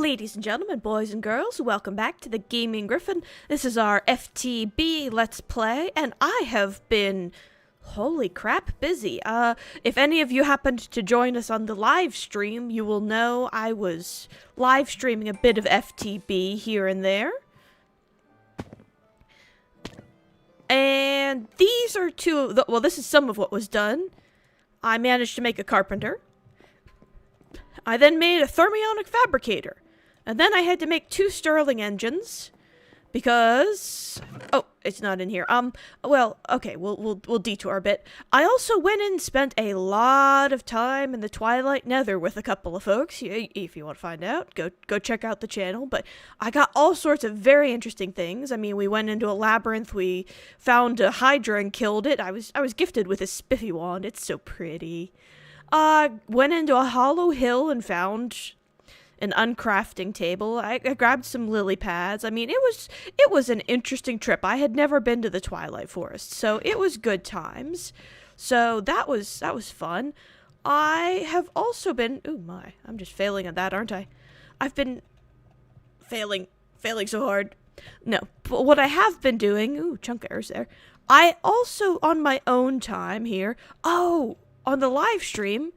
Ladies and gentlemen, boys and girls, welcome back to the Gaming Gryphon. This is our FTB Let's Play, and I have been, holy crap, busy. If any of you happened to join us on the live stream, you will know I was live streaming a bit of FTB here and there. And these are two of the, well, this is some of what was done. I managed to make a carpenter. I then made a thermionic fabricator. And then I had to make 2 Stirling engines. Because... oh, it's not in here. Well, okay, we'll detour a bit. I also went and spent a lot of time in the Twilight Nether with a couple of folks. If you want to find out, go check out the channel. But I got all sorts of very interesting things. I mean, we went into a labyrinth, we found a Hydra and killed it. I was gifted with a spiffy wand. It's so pretty. Went into a hollow hill and found an uncrafting table. I grabbed some lily pads. I mean, it was an interesting trip. I had never been to the Twilight Forest, so it was good times. So that was fun. I have also been, oh my, I'm just failing at that, aren't I? I've been failing so hard. No, but what I have been doing, ooh, chunk errors there. I also, on my own time here, on the live stream,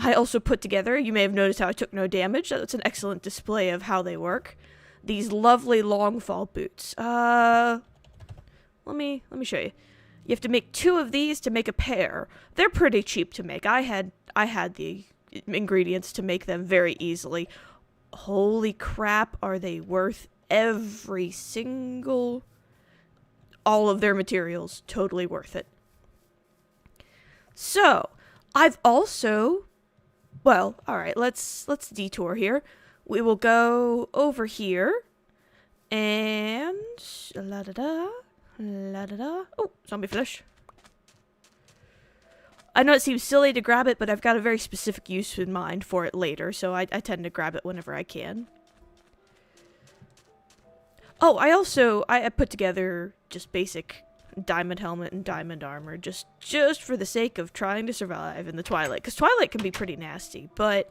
I also put together, you may have noticed how I took no damage. That's an excellent display of how they work. These lovely long fall boots. Let me show you. You have to make 2 of these to make a pair. They're pretty cheap to make. I had the ingredients to make them very easily. Holy crap, are they worth every single... all of their materials. Totally worth it. So, I've also... well, alright, let's detour here. We will go over here, and... la-da-da, la-da-da. Oh, zombie flesh. I know it seems silly to grab it, but I've got a very specific use in mind for it later, so I tend to grab it whenever I can. Oh, I put together just basic diamond helmet and diamond armor just for the sake of trying to survive in the Twilight, because Twilight can be pretty nasty. But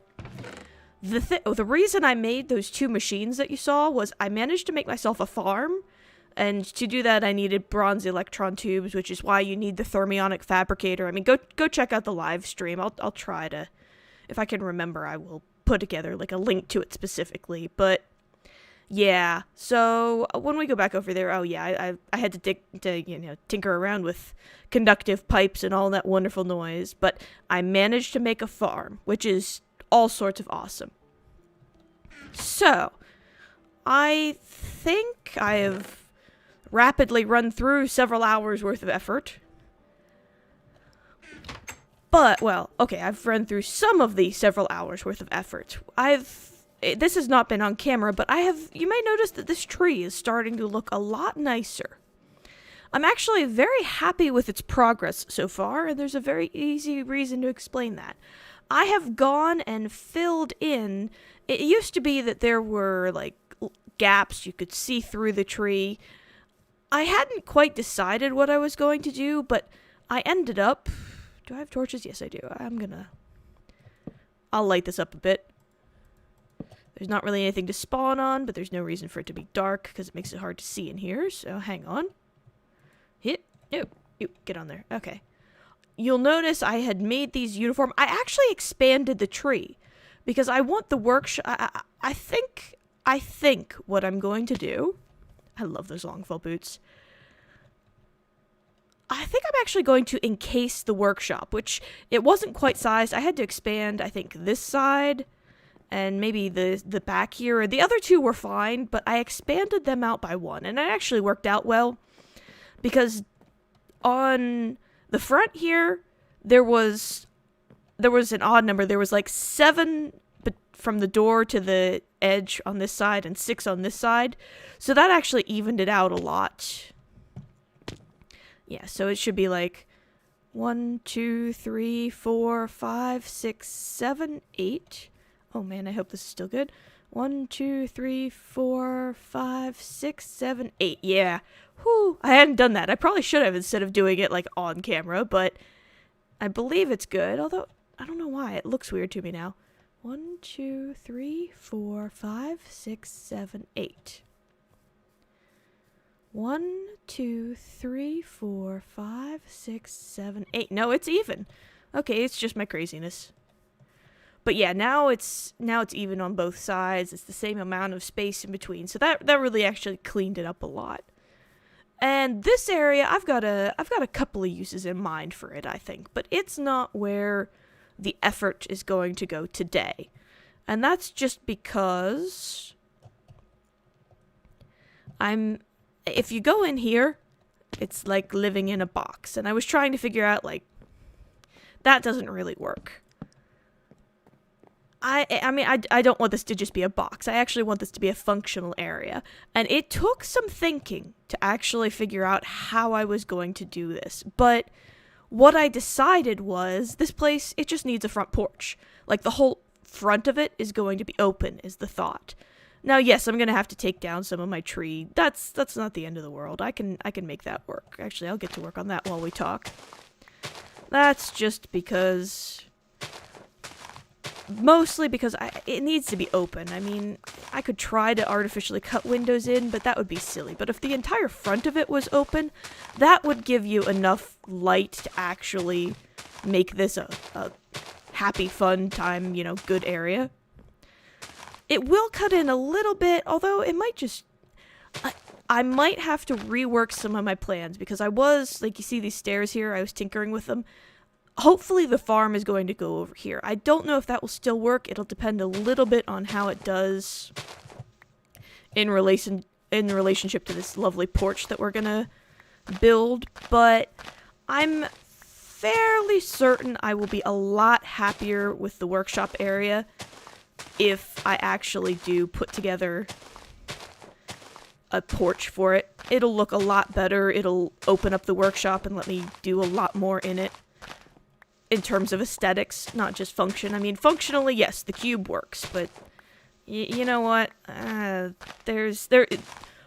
the reason I made those 2 machines that you saw was I managed to make myself a farm, and to do that I needed bronze electron tubes, which is why you need the thermionic fabricator. I mean, go check out the live stream. I'll try to, if I can remember, I will put together like a link to it specifically. But yeah, so when we go back over there, oh yeah, I had to tinker around with conductive pipes and all that wonderful noise, but I managed to make a farm, which is all sorts of awesome. So, I think I have rapidly run through several hours worth of effort. But, well, okay, I've run through some of the several hours worth of effort. This has not been on camera, but you may notice that this tree is starting to look a lot nicer. I'm actually very happy with its progress so far, and there's a very easy reason to explain that. I have gone and filled in, it used to be that there were, like, gaps you could see through the tree. I hadn't quite decided what I was going to do, but I ended up, do I have torches? Yes, I do. I'll light this up a bit. There's not really anything to spawn on, but there's no reason for it to be dark, because it makes it hard to see in here, so hang on. Get on there. Okay. You'll notice I had made these uniform. I actually expanded the tree, because I want the workshop... I think what I'm going to do... I love those long fall boots. I think I'm actually going to encase the workshop, which it wasn't quite sized. I had to expand, I think, this side... and maybe the back here. The other 2 were fine, but I expanded them out by 1, and it actually worked out well, because on the front here, there was an odd number. There was like 7 from the door to the edge on this side, and 6 on this side, so that actually evened it out a lot. Yeah, so it should be like 1, 2, 3, 4, 5, 6, 7, 8... oh man, I hope this is still good. 1, 2, 3, 4, 5, 6, 7, 8. Yeah. Whew. I hadn't done that. I probably should have instead of doing it like on camera, but I believe it's good. Although, I don't know why. It looks weird to me now. 1, 2, 3, 4, 5, 6, 7, 8. 1, 2, 3, 4, 5, 6, 7, 8. No, it's even. Okay, it's just my craziness. But yeah, now it's even on both sides. It's the same amount of space in between. So that really actually cleaned it up a lot. And this area, I've got a couple of uses in mind for it, I think, but it's not where the effort is going to go today. And that's just because if you go in here, it's like living in a box. And I was trying to figure out, like, that doesn't really work. I mean, I don't want this to just be a box. I actually want this to be a functional area. And it took some thinking to actually figure out how I was going to do this. But what I decided was, this place, it just needs a front porch. Like, the whole front of it is going to be open, is the thought. Now, yes, I'm going to have to take down some of my tree. That's not the end of the world. I can make that work. Actually, I'll get to work on that while we talk. That's just because... Mostly because it needs to be open. I mean, I could try to artificially cut windows in, but that would be silly. But if the entire front of it was open, that would give you enough light to actually make this a happy, fun time, you know, good area. It will cut in a little bit, although it might just... I might have to rework some of my plans, because I was, like, you see these stairs here, I was tinkering with them. Hopefully the farm is going to go over here. I don't know if that will still work. It'll depend a little bit on how it does in relationship to this lovely porch that we're gonna build, but I'm fairly certain I will be a lot happier with the workshop area if I actually do put together a porch for it. It'll look a lot better. It'll open up the workshop and let me do a lot more in it. In terms of aesthetics, not just function. I mean, functionally, yes, the cube works, but you know what?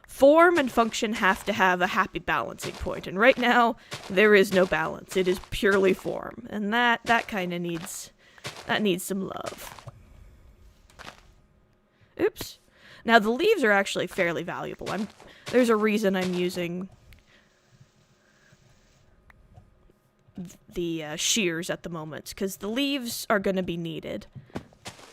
Form and function have to have a happy balancing point, and right now, there is no balance. It is purely form, and that kind of needs some love. Oops. Now, the leaves are actually fairly valuable. There's a reason I'm using the shears at the moment, because the leaves are going to be needed.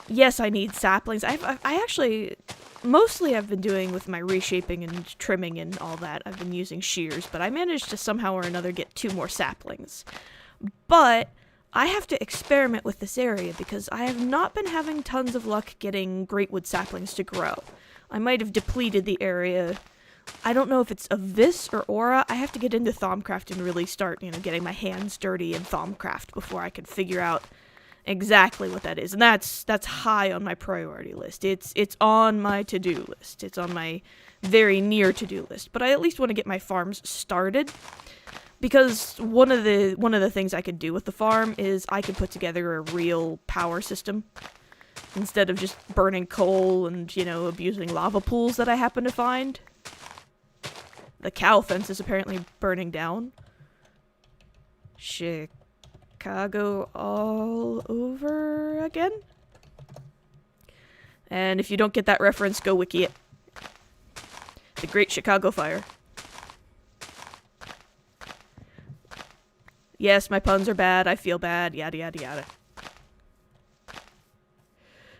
Yes, I need saplings. I actually, mostly I've been doing with my reshaping and trimming and all that, I've been using shears, but I managed to somehow or another get 2 more saplings. But I have to experiment with this area, because I have not been having tons of luck getting greatwood saplings to grow. I might have depleted the area. I don't know if it's of this or aura. I have to get into Thaumcraft and really start, you know, getting my hands dirty in Thaumcraft before I can figure out exactly what that is. And that's high on my priority list. It's on my to-do list. It's on my very near to-do list. But I at least want to get my farms started, because one of the things I could do with the farm is I could put together a real power system instead of just burning coal and, you know, abusing lava pools that I happen to find. The cow fence is apparently burning down. Chicago all over again? And if you don't get that reference, go wiki it. The Great Chicago Fire. Yes, my puns are bad. I feel bad. Yada, yada, yada.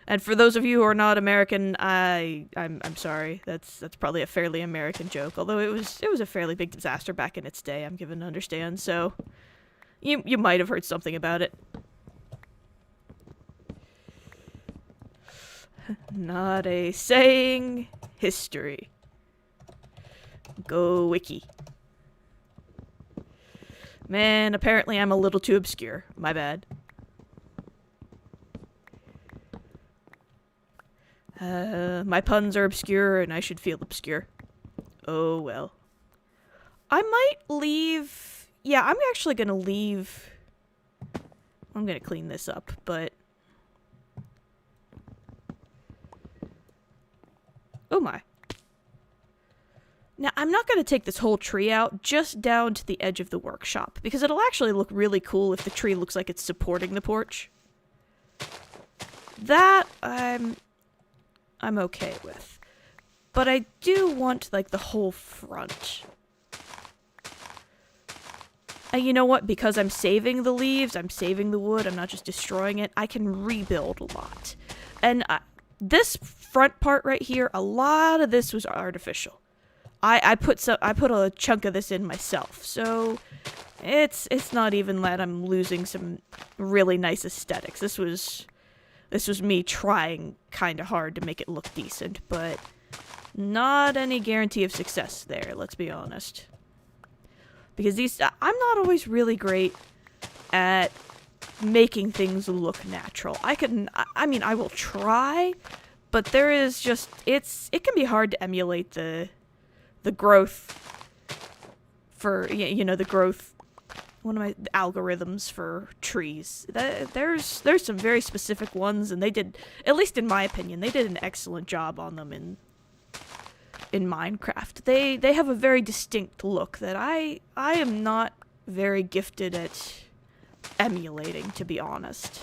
And for those of you who are not American, I'm sorry. That's probably a fairly American joke. Although it was a fairly big disaster back in its day, I'm given to understand. So you might have heard something about it. Not a saying. History. Go wiki. Man, apparently I'm a little too obscure. My bad. My puns are obscure, and I should feel obscure. Oh, well. I might leave... Yeah, I'm actually gonna leave... I'm gonna clean this up, but... Oh my. Now, I'm not gonna take this whole tree out, just down to the edge of the workshop, because it'll actually look really cool if the tree looks like it's supporting the porch. That I'm okay with. But I do want, like, the whole front. And you know what? Because I'm saving the leaves, I'm saving the wood, I'm not just destroying it, I can rebuild a lot. And this front part right here, a lot of this was artificial. I put a chunk of this in myself, so it's not even that I'm losing some really nice aesthetics. This was me trying kind of hard to make it look decent, but not any guarantee of success there, let's be honest. Because I'm not always really great at making things look natural. I mean, I will try, but there is just, it can be hard to emulate the growth for, you know, the growth, one of my algorithms for trees. There's some very specific ones, and they did, at least in my opinion, they did an excellent job on them in Minecraft. They have a very distinct look that I am not very gifted at emulating, to be honest.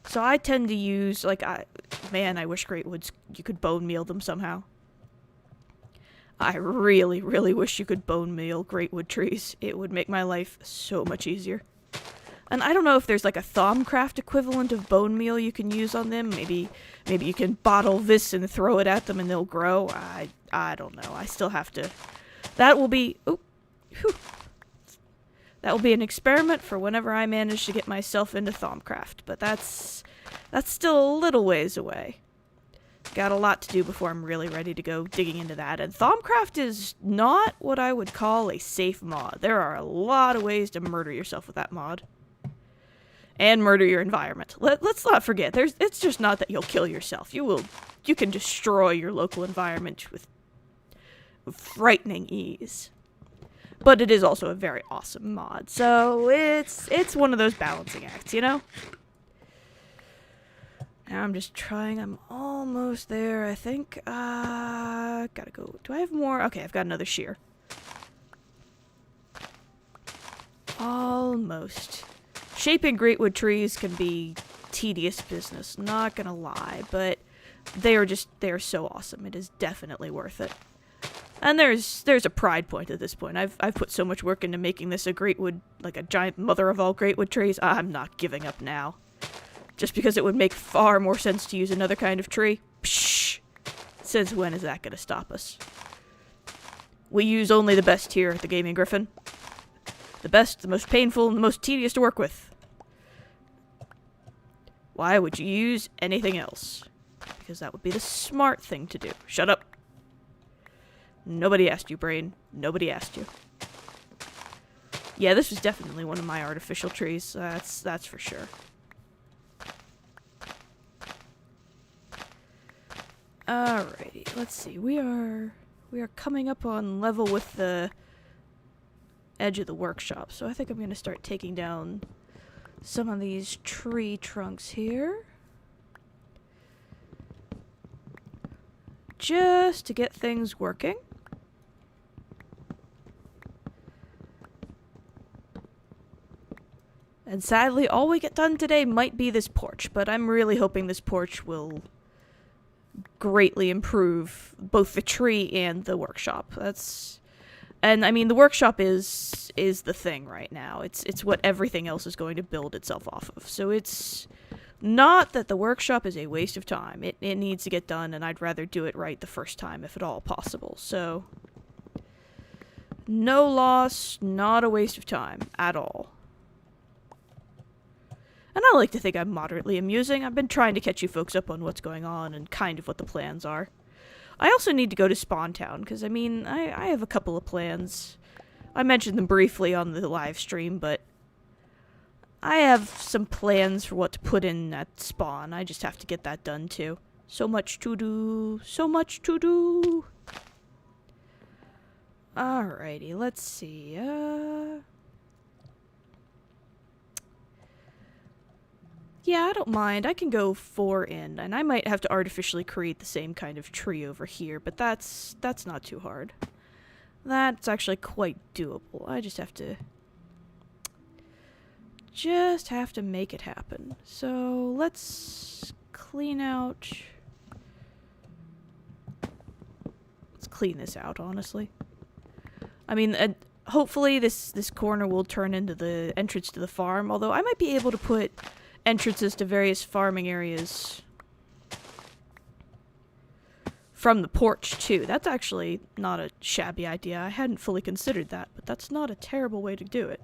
So I tend to use, like, man, I wish Greatwoods, you could bone meal them somehow. I really, really wish you could bone meal Greatwood trees. It would make my life so much easier. And I don't know if there's like a Thaumcraft equivalent of bone meal you can use on them. Maybe you can bottle this and throw it at them and they'll grow. I don't know. I still have to. That will be. Oh, whew. That will be an experiment for whenever I manage to get myself into Thaumcraft. But that's still a little ways away. Got a lot to do before I'm really ready to go digging into that. And Thaumcraft is not what I would call a safe mod. There are a lot of ways to murder yourself with that mod. And murder your environment. Let's not forget, it's just not that you'll kill yourself. You can destroy your local environment with frightening ease. But it is also a very awesome mod, so it's one of those balancing acts, you know? Now I'm just trying, I'm almost there, I think. Gotta go. Do I have more? Okay, I've got another shear. Almost. Shaping Greatwood trees can be tedious business, not gonna lie, but they are so awesome. It is definitely worth it. And there's a pride point at this point. I've put so much work into making this a Greatwood, like a giant mother of all Greatwood trees. I'm not giving up now. Just because it would make far more sense to use another kind of tree. Psh! Since when is that gonna stop us? We use only the best here at the Gaming Gryphon. The best, the most painful, and the most tedious to work with. Why would you use anything else? Because that would be the smart thing to do. Shut up. Nobody asked you, brain. Nobody asked you. Yeah, this was definitely one of my artificial trees. That's for sure. Alrighty, let's see. We are coming up on level with the edge of the workshop, so I think I'm gonna start taking down some of these tree trunks here. Just to get things working. And sadly, all we get done today might be this porch, but I'm really hoping this porch will greatly improve both the tree and the workshop. And I mean, the workshop is the thing right now. It's what everything else is going to build itself off of. So it's not that the workshop is a waste of time. It needs to get done, and I'd rather do it right the first time if at all possible. So no loss, not a waste of time at all. And I like to think I'm moderately amusing. I've been trying to catch you folks up on what's going on and kind of what the plans are. I also need to go to Spawn Town, because, I mean, I have a couple of plans. I mentioned them briefly on the live stream, but I have some plans for what to put in at Spawn. I just have to get that done, too. So much to do. So much to do. Alrighty, let's see. Yeah, I don't mind. I can go 4 in, and I might have to artificially create the same kind of tree over here, but that's not too hard. That's actually quite doable. I just have to make it happen. So let's clean out... Let's clean this out, honestly. I mean, hopefully this corner will turn into the entrance to the farm, although I might be able to put entrances to various farming areas from the porch, too. That's actually not a shabby idea. I hadn't fully considered that, but that's not a terrible way to do it.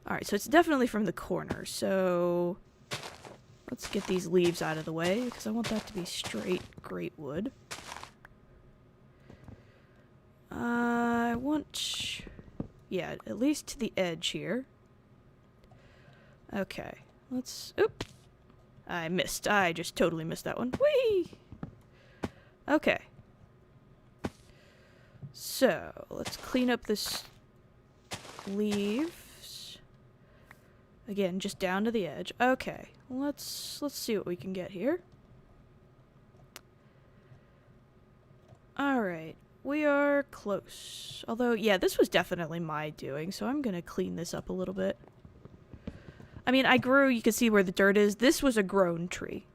Alright, so it's definitely from the corner, so let's get these leaves out of the way, because I want that to be straight great wood. I want... yeah, at least to the edge here. Okay, let's... oop! I missed. I just totally missed that one. Whee! Okay. So, let's clean up this leaves. Again, just down to the edge. Okay, let's see what we can get here. Alright, we are close. Although, yeah, this was definitely my doing, so I'm gonna clean this up a little bit. I mean, I grew, you can see where the dirt is. This was a grown tree.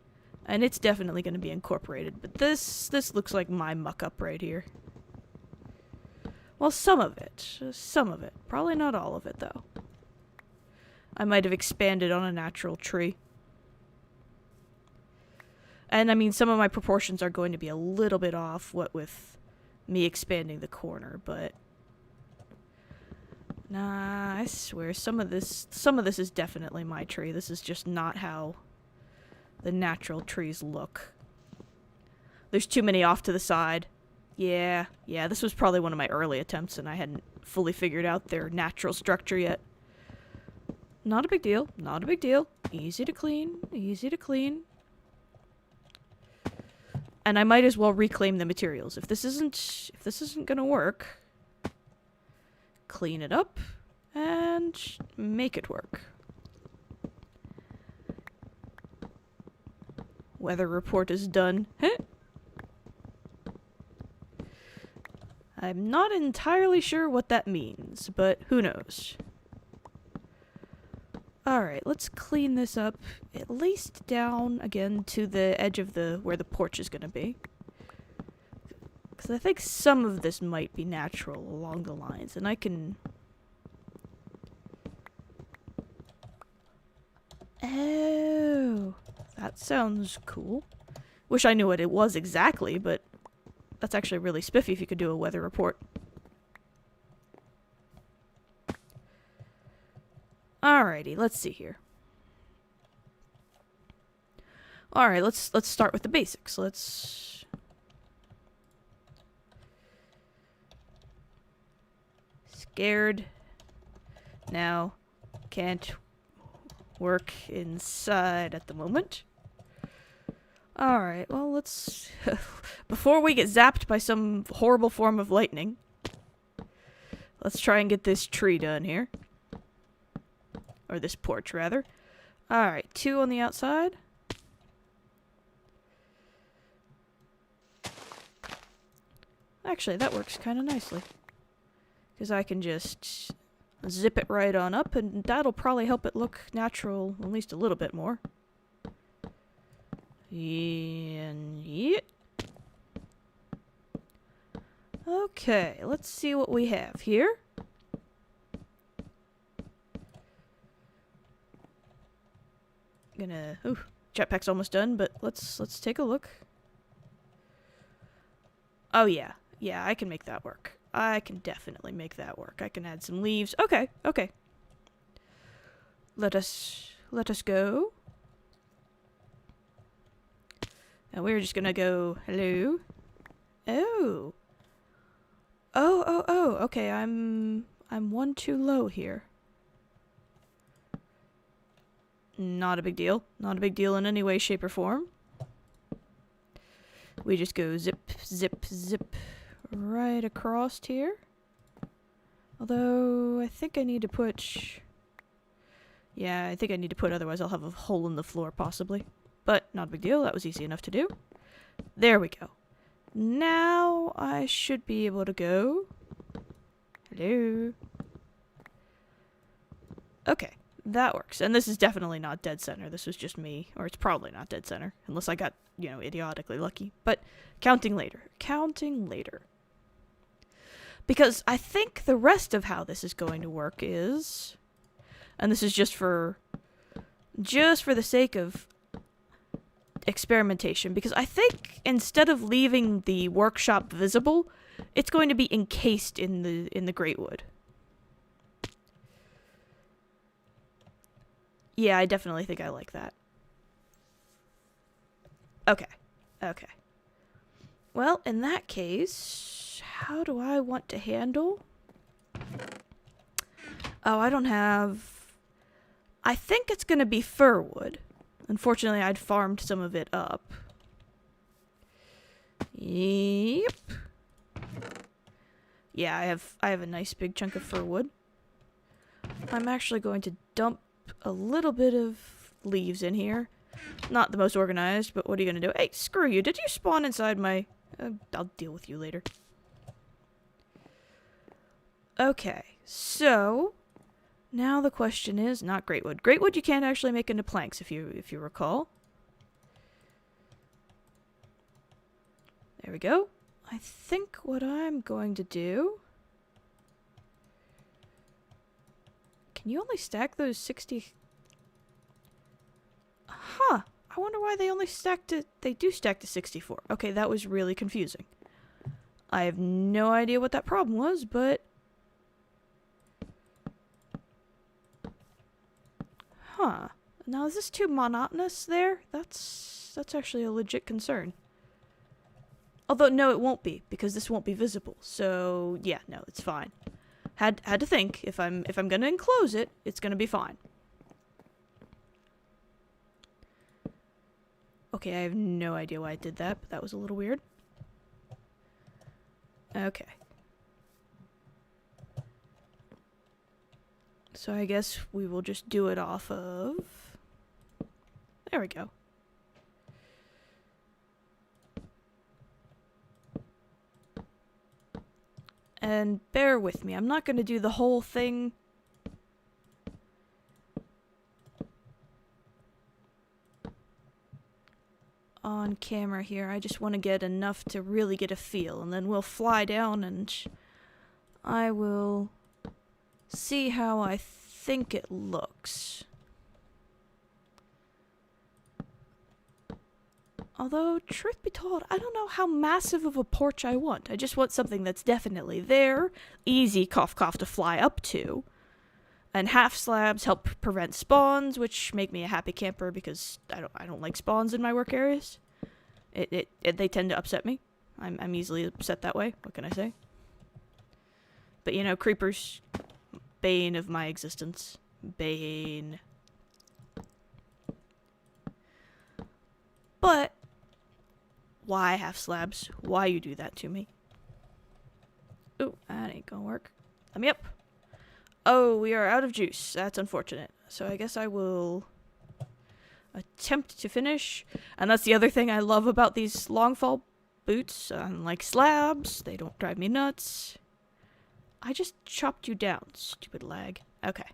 And it's definitely going to be incorporated. But this looks like my muck-up right here. Well, some of it. Some of it. Probably not all of it, though. I might have expanded on a natural tree. And, I mean, some of my proportions are going to be a little bit off, what with me expanding the corner, but... nah, I swear, some of this is definitely my tree. This is just not how the natural trees look. There's too many off to the side. Yeah, this was probably one of my early attempts, and I hadn't fully figured out their natural structure yet. Not a big deal, not a big deal. Easy to clean, easy to clean. And I might as well reclaim the materials. If this isn't gonna work... clean it up, and make it work. Weather report is done. I'm not entirely sure what that means, but who knows. Alright, let's clean this up, at least down, again, to the edge of where the porch is gonna be. Because I think some of this might be natural along the lines, and I can... oh, that sounds cool. Wish I knew what it was exactly, but that's actually really spiffy if you could do a weather report. Alrighty, let's see here. Alright, let's start with the basics. Let's... scared. Now, can't work inside at the moment. Alright, well, let's... before we get zapped by some horrible form of lightning, let's try and get this tree done here. Or this porch, rather. Alright, 2 on the outside. Actually, that works kind of nicely. Because I can just zip it right on up, and that'll probably help it look natural at least a little bit more. And yeah. Okay, let's see what we have here. Ooh, jetpack's almost done, but let's take a look. Oh yeah, I can make that work. I can definitely make that work. I can add some leaves. Okay. Let us go. And we're just gonna go, hello. Oh. Okay, I'm one too low here. Not a big deal. Not a big deal in any way, shape, or form. We just go zip, zip, zip right across here. Although, I think I need to put... yeah, I think I need to put, otherwise I'll have a hole in the floor, possibly. But, not a big deal. That was easy enough to do. There we go. Now, I should be able to go... hello? Okay. That works. And this is definitely not dead center. This was just me. Or it's probably not dead center. Unless I got, you know, idiotically lucky. But counting later. Counting later. Because I think the rest of how this is going to work is... And this is just for the sake of experimentation. Because I think instead of leaving the workshop visible, it's going to be encased in the great wood. Yeah, I definitely think I like that. Okay. Okay. Well, in that case, how do I want to handle? Oh, I don't have... I think it's going to be fir wood. Unfortunately, I'd farmed some of it up. Yep. Yeah, I have a nice big chunk of fir wood. I'm actually going to dump a little bit of leaves in here. Not the most organized, but what are you gonna do? Hey, screw you. Did you spawn inside my... I'll deal with you later. Okay, so... Now the question is... Not great wood. Great wood you can't actually make into planks, if you recall. There we go. I think what I'm going to do... Can you only stack those 60... Huh. I wonder why they only stack to... They do stack to 64. Okay, that was really confusing. I have no idea what that problem was, but... Huh. Now, is this too monotonous there? That's actually a legit concern. Although, no, it won't be, because this won't be visible. So, yeah, no, it's fine. Had to think, if I'm gonna enclose it, it's gonna be fine. Okay, I have no idea why I did that, but that was a little weird. Okay. So I guess we will just do it off of... There we go. And bear with me, I'm not going to do the whole thing on camera here. I just want to get enough to really get a feel, and then we'll fly down and I will see how I think it looks. Although, truth be told, I don't know how massive of a porch I want. I just want something that's definitely there, easy cough cough to fly up to, and half slabs help prevent spawns, which make me a happy camper because I don't like spawns in my work areas. They tend to upset me. I'm easily upset that way. What can I say? But you know, creepers, bane of my existence. Bane. But why half slabs? Why you do that to me? Ooh, that ain't gonna work. Let me up. Oh, we are out of juice. That's unfortunate. So I guess I will attempt to finish. And that's the other thing I love about these long fall boots. Unlike slabs, they don't drive me nuts. I just chopped you down, stupid lag. Okay.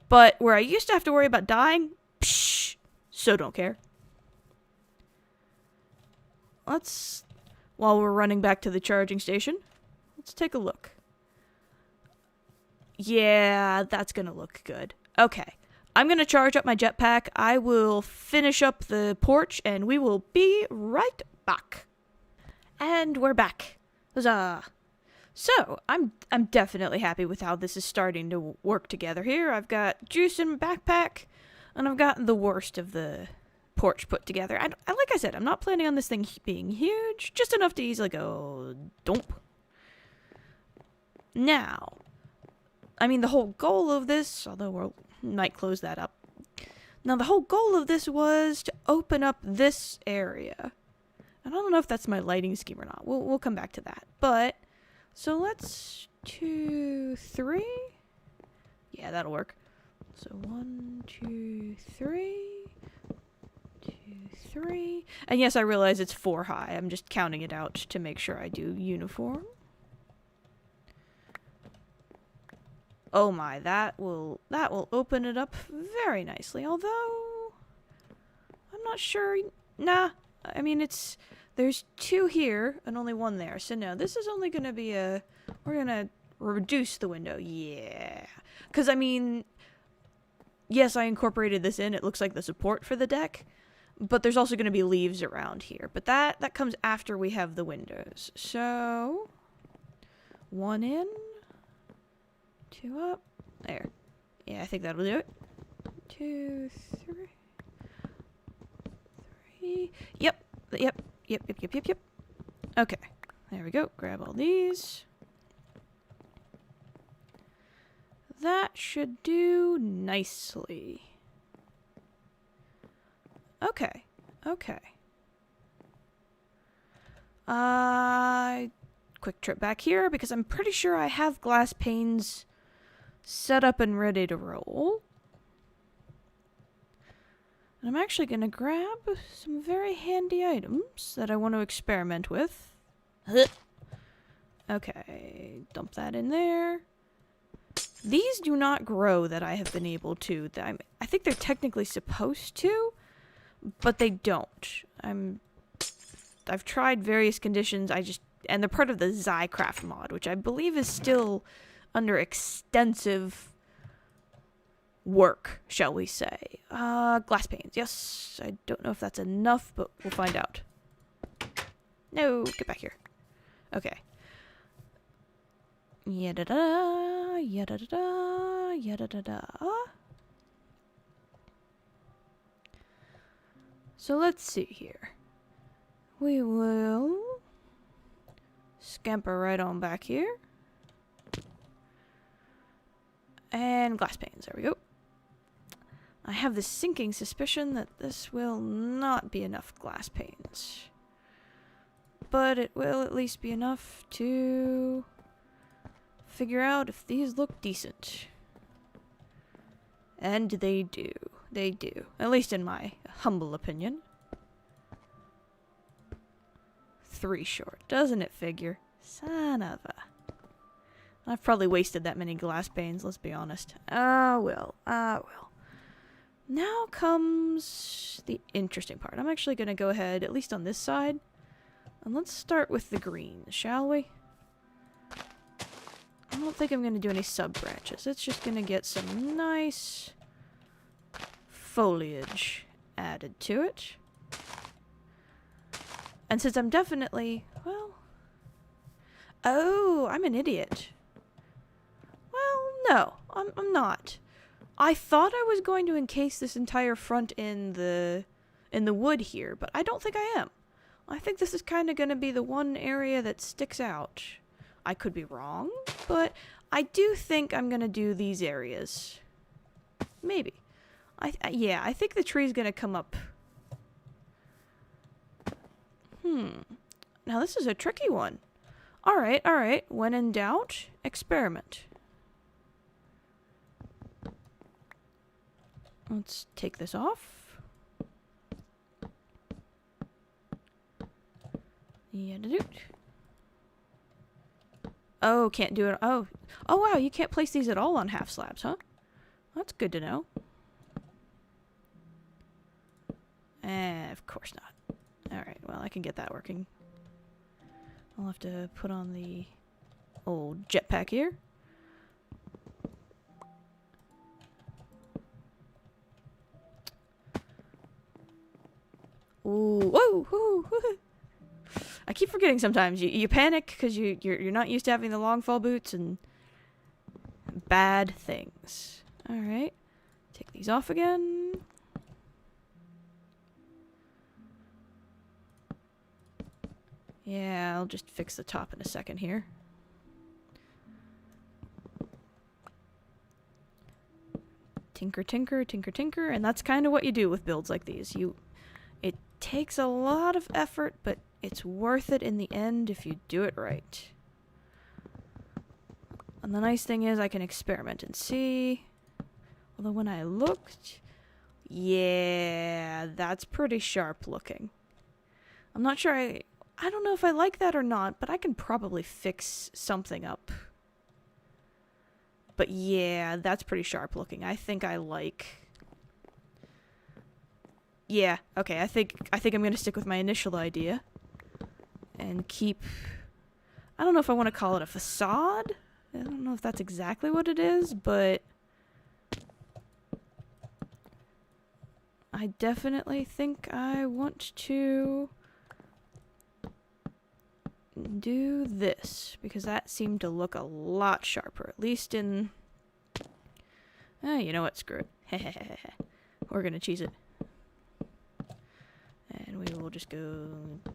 But where I used to have to worry about dying, psh, so don't care. Let's, while we're running back to the charging station, let's take a look. Yeah, that's gonna look good. Okay. I'm gonna charge up my jetpack. I will finish up the porch, and we will be right back. And we're back. Huzzah! So, I'm definitely happy with how this is starting to work together here. I've got juice in my backpack, and I've gotten the worst of the porch put together. I like I said, I'm not planning on this thing being huge, just enough to easily go dump. Now, I mean, the whole goal of this, although we might close that up. Now, the whole goal of this was to open up this area. And I don't know if that's my lighting scheme or not. We'll come back to that. But, so let's 2, 3. Yeah, that'll work. So 1, 2, 3. 2, 3. And yes, I realize it's 4 high. I'm just counting it out to make sure I do uniform. Oh my, that will open it up very nicely. Although I'm not sure. Nah, I mean there's 2 here and only 1 there. So no, this is only gonna be we're gonna reduce the window. Yeah, because I mean, yes, I incorporated this in. It looks like the support for the deck, but there's also gonna be leaves around here. But that comes after we have the windows. So 1 in. 2 up. There. Yeah, I think that'll do it. 2, 3. Yep. Okay. There we go. Grab all these. That should do nicely. Okay. Quick trip back here because I'm pretty sure I have glass panes set up and ready to roll. And I'm actually going to grab some very handy items that I want to experiment with. Okay, dump that in there. These do not grow that I have been able to. I think they're technically supposed to, but they don't. I've tried various conditions. And they're part of the Zycraft mod, which I believe is still under extensive work, shall we say. Glass panes. Yes, I don't know if that's enough, but we'll find out. No, get back here. Okay. Yada-da, yada-da-da, yada-da-da. So let's see here. We will scamper right on back here. And glass panes, there we go. I have this sinking suspicion that this will not be enough glass panes. But it will at least be enough to figure out if these look decent. And they do. They do. At least in my humble opinion. 3 short. Doesn't it figure? Son of a... I've probably wasted that many glass panes, let's be honest. Well. Now comes the interesting part. I'm actually going to go ahead, at least on this side, and let's start with the green, shall we? I don't think I'm going to do any sub-branches. It's just going to get some nice foliage added to it. And since I'm definitely, well... Oh, I'm an idiot. Well, no, I'm not. I thought I was going to encase this entire front in the wood here, but I don't think I am. I think this is kind of going to be the one area that sticks out. I could be wrong, but I do think I'm going to do these areas. Maybe. Yeah, I think the tree's going to come up. Now this is a tricky one. Alright. When in doubt, experiment. Let's take this off. Oh, can't do it. Oh wow, you can't place these at all on half slabs, huh? That's good to know. Of course not. Alright, well, I can get that working. I'll have to put on the old jetpack here. Ooh, whoa. I keep forgetting sometimes. You panic because you're not used to having the long fall boots and bad things. Alright. Take these off again. Yeah, I'll just fix the top in a second here. Tinker, and that's kind of what you do with builds like these. It takes a lot of effort, but it's worth it in the end if you do it right. And the nice thing is I can experiment and see. Although when I looked, yeah, that's pretty sharp looking. I'm not sure I don't know if I like that or not, but I can probably fix something up. But yeah, that's pretty sharp looking. I think I like... Yeah, okay, I think I'm gonna stick with my initial idea. And keep... I don't know if I want to call it a facade. I don't know if that's exactly what it is, but... I definitely think I want to do this, because that seemed to look a lot sharper, at least in... you know what, screw it. We're gonna cheese it. And we will just go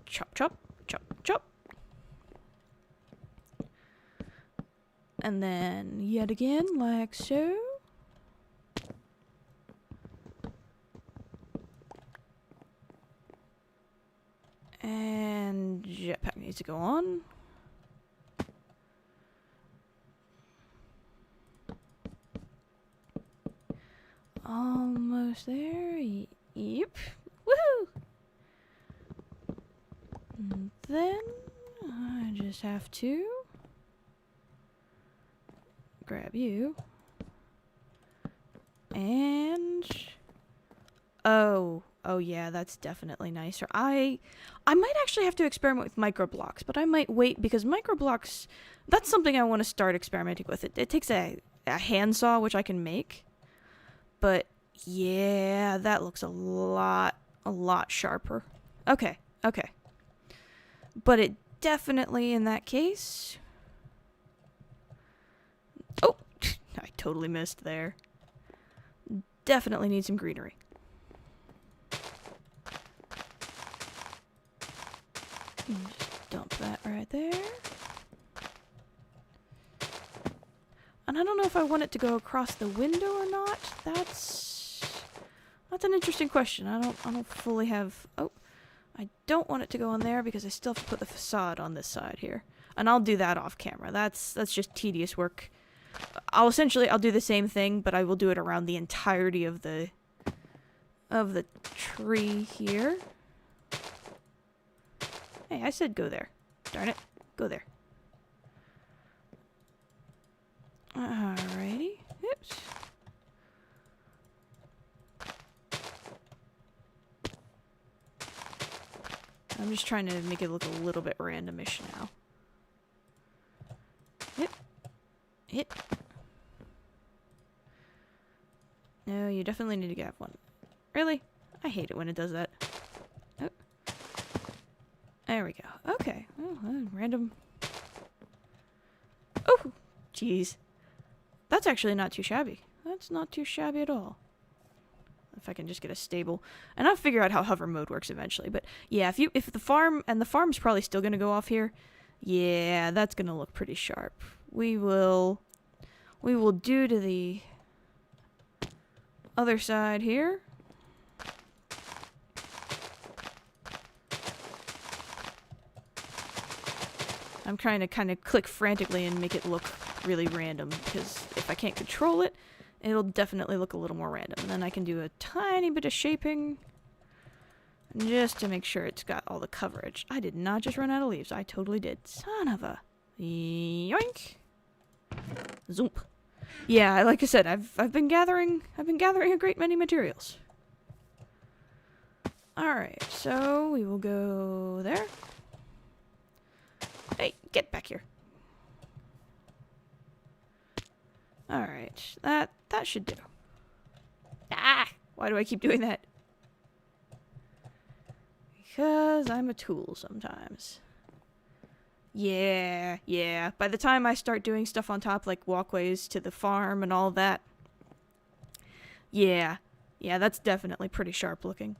chop, chop, chop, chop. And then, yet again, like so. And jetpack needs to go on. Almost there. Yep. Woohoo! And then I just have to grab you. And oh yeah, that's definitely nicer. I might actually have to experiment with microblocks, but I might wait, because microblocks, that's something I want to start experimenting with. It takes a handsaw, which I can make. But yeah, that looks a lot sharper. Okay. But it definitely, in that case... Oh! I totally missed there. Definitely need some greenery. Just dump that right there. And I don't know if I want it to go across the window or not. That's an interesting question. I don't fully have... Oh, I don't want it to go on there because I still have to put the facade on this side here. And I'll do that off camera. That's just tedious work. I'll do the same thing, but I will do it around the entirety of the tree here. Hey, I said go there. Darn it. Go there. Alrighty. Oops. I'm just trying to make it look a little bit randomish now. Hit. No, you definitely need to get one. Really? I hate it when it does that. Oh. There we go. Okay. Oh, random. Oh! Jeez. That's actually not too shabby. That's not too shabby at all. If I can just get a stable. And I'll figure out how hover mode works eventually. But yeah, if the farm's probably still gonna go off here. Yeah, that's gonna look pretty sharp. We will do to the other side here. I'm trying to kind of click frantically and make it look really random, because if I can't control it, it'll definitely look a little more random. And then I can do a tiny bit of shaping just to make sure it's got all the coverage. I did not just run out of leaves. I totally did. Son of a yoink. Zoomp. Yeah, like I said, I've been gathering a great many materials. Alright, so we will go there. Hey, get back here. Alright, that should do. Ah! Why do I keep doing that? Because I'm a tool sometimes. Yeah. By the time I start doing stuff on top, like walkways to the farm and all that. Yeah, that's definitely pretty sharp looking.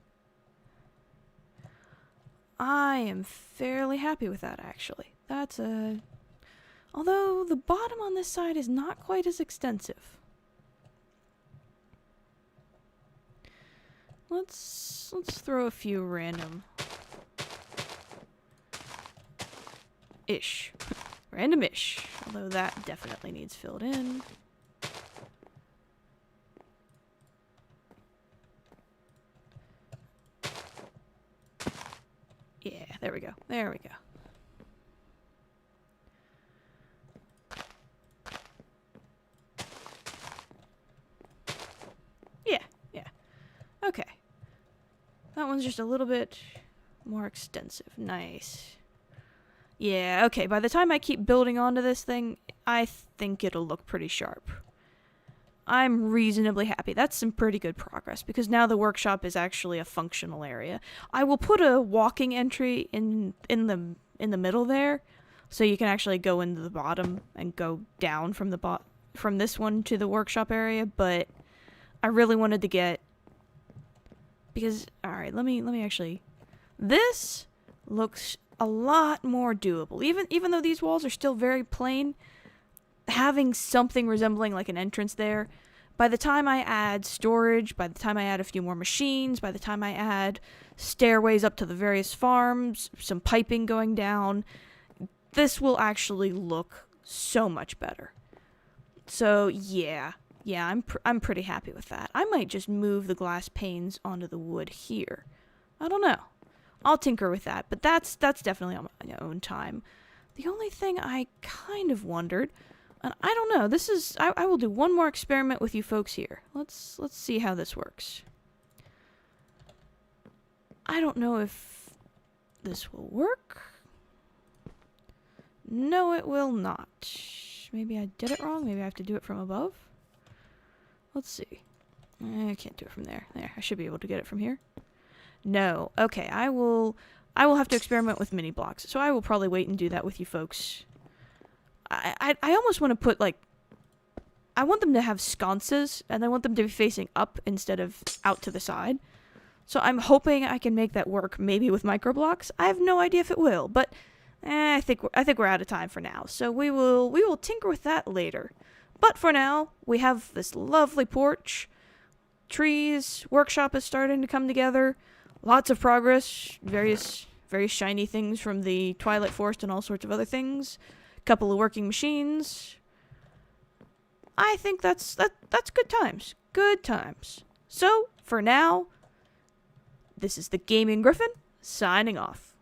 I am fairly happy with that, actually. That's a... Although, the bottom on this side is not quite as extensive. Let's throw a few random... ish. Random-ish. Although that definitely needs filled in. Yeah, there we go. There we go. one's just a little bit more extensive. Nice. Yeah, okay, by the time I keep building onto this thing, I think it'll look pretty sharp. I'm reasonably happy. That's some pretty good progress, because now the workshop is actually a functional area. I will put a walking entry in the middle there, so you can actually go into the bottom and go down from this one to the workshop area, but I really wanted to get, because, alright, let me actually, this looks a lot more doable. Even though these walls are still very plain, having something resembling like an entrance there, by the time I add storage, by the time I add a few more machines, by the time I add stairways up to the various farms, some piping going down, this will actually look so much better. So yeah, I'm pretty happy with that. I might just move the glass panes onto the wood here. I don't know. I'll tinker with that, but that's definitely on my own time. The only thing I kind of wondered, and I don't know, this is, I will do one more experiment with you folks here. Let's see how this works. I don't know if this will work. No, it will not. Maybe I did it wrong. Maybe I have to do it from above. Let's see. I can't do it from there. There, I should be able to get it from here. No. Okay, I will have to experiment with mini blocks. So I will probably wait and do that with you folks. I almost want to put, like, I want them to have sconces, and I want them to be facing up instead of out to the side. So I'm hoping I can make that work maybe with micro blocks. I have no idea if it will, but I think we're out of time for now. So we will tinker with that later. But for now, we have this lovely porch. Trees, workshop is starting to come together. Lots of progress. Various very shiny things from the Twilight Forest and all sorts of other things. Couple of working machines. I think that's good times. Good times. So, for now, this is the Gaming Gryphon, signing off.